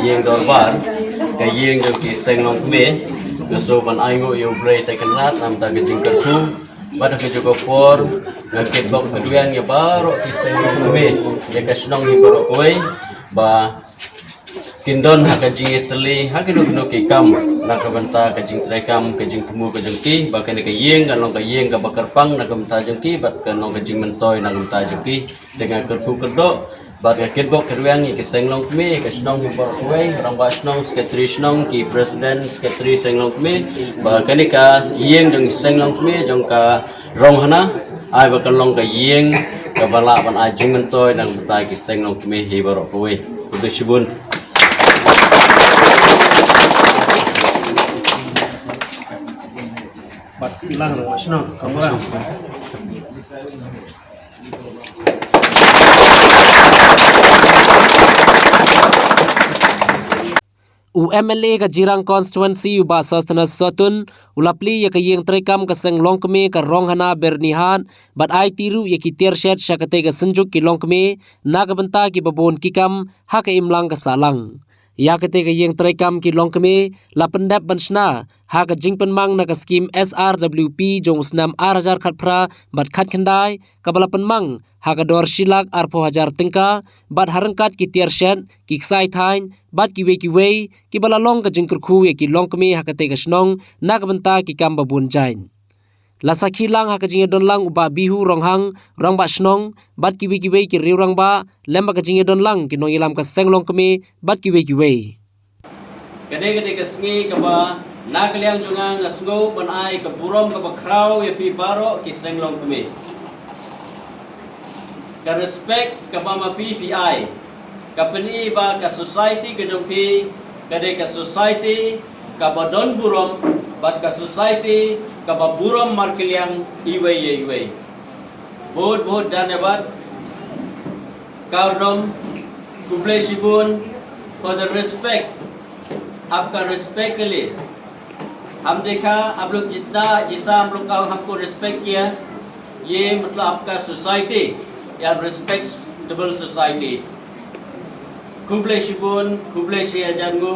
yeng dorbar ka yeng jo ki senglong me so ban aingo yo brei ta kanat nam ta gejing kerku pada ke joko por ngakit bok keduan ya baro ki senglong me ya kasnong hi baro koi ba kindon ha kajing eteli ha kinu kinu ki kam na ka banta kajing trekam kajing temu kajing ki ba kene ka yeng kan long ka yeng ka bakar pang na kam ta jeng ki bat kan long kajing mentoy na kam ta jeng ki dengan kerku kedok ba ka kitbok keduan ki senglong me kasnong hi baro koi rang ba snong sekretari snong ki presiden sekretari senglong me ba kene ka yeng jeng senglong me jong ka rong hana ai ba kan long ka yeng ka bala ban ai jing mentoy na kam ta ki senglong me hi baro koi udah shibun Bat lang ng senang, kamu lang. UMLA ka jirang constituency uba sostana sotun ulapli ya ka yeng trekam ka seng longkme ka ronghana bernihan bat ai tiru ya ki tershet syakate ka senjuk ki longkme na ka benta ki babon kikam ha ka imlang ka salang ya kate ka yeng trekam ki longkme la pendap bansna ha ka jingpen mang na ka skim SRWP jong snam 8000 khat phra bat khat khandai ka bala penmang ha ka dor silak arpo hajar tingka bat harangkat ki tershet ki ksai thain bat ki we ki bala long ka jingkur khu ya ki longkme ha ka te ka snong na ka benta ki kam babun jain la sakhi lang ha ka jinge don lang uba bihu ronghang rong ba snong bat ki we ki riu rang ba lemba ka jinge don lang ki nong ilam ka seng long kme bat ki we kade ka sngi ka ba nakliang jungang asngo ban ai ka burom ka bakraw ya pi baro ki senglong kme ka respect ka ba ma PPI ka peni ba ka society ka jong pi kade ka society ka ba don burom bat ka society ka ba burom markliang iwe बहुत बहुत धन्यवाद कारडम कुबले शिबुन for the respect आपका रिस्पेक्ट के लिए हम देखा आप लोग जैसा हम लोग का हमको रिस्पेक्ट किया ये मतलब आपका सोसाइटी या रिस्पेक्टेबल सोसाइटी कुबले शिबुन कुबले शिया जानगो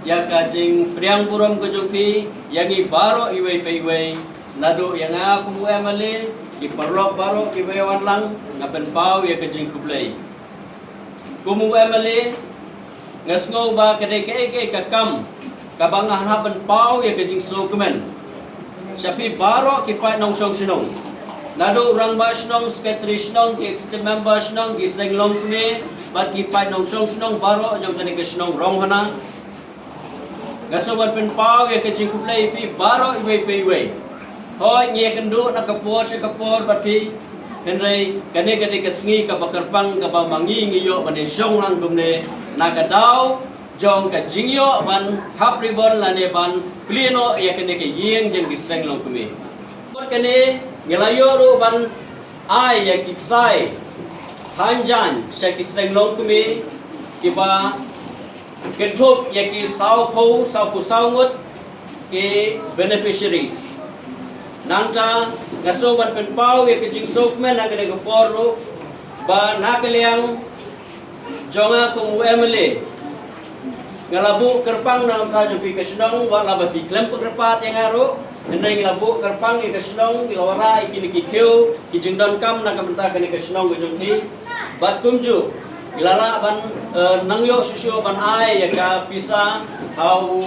या काजिंग प्रियांगपुरम को जो भी यांगी बारो इवे पे इवे nado yang aku emale ki perlok baro ki bewan lang ngapen pau ya kajing kublai kumu emale ngasngau ba kade ke kakam kabanga hanapan pau ya kajing sokmen sapi baro ki pa nong song sinong nado rang ba snong sekretari snong ki executive member snong ki senglong me bat ki pa nong song sinong baro jong kane ke snong rong hana ngasoban pen pau ya kajing kublai pi baro iwe pe iwe hoi nye kendu nak kapur se kapur bati henry kane kane kesngi ka bakarpang ka ba mangi ngiyo bane song lang kumne nakadau jong ka jingyo ban kapribon lane ban klino ya kane ke yeng jeng kiseng long kumi por kane ngelayo ru ban ai ya kiksai thanjan se kiseng long kumi kiba kethup ya ki sau pu sau ngut ke beneficiaries nangta ngasoban pen pau ya kejing sokmen na kene koporu ba nakaliang jonga kung emele ngalabu kerpang na ta jo pikasnong wa laba piklem pekerpat yang aro hendai ngalabu kerpang ya kasnong dilawara ikini kikeu kijing don kam na kamenta kene kasnong gojongti bat kumju ilala ban nangyo susu ban ai ya ka pisa hau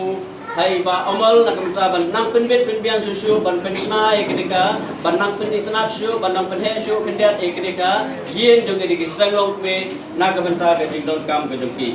hai ba amal nak minta ban nang penbet penbiang susu ban pensnai ketika ban nang pen internet show ban nang pen he show kendiat ketika yen jong ketika sanglong me nak minta ke jingdon kam ke jongki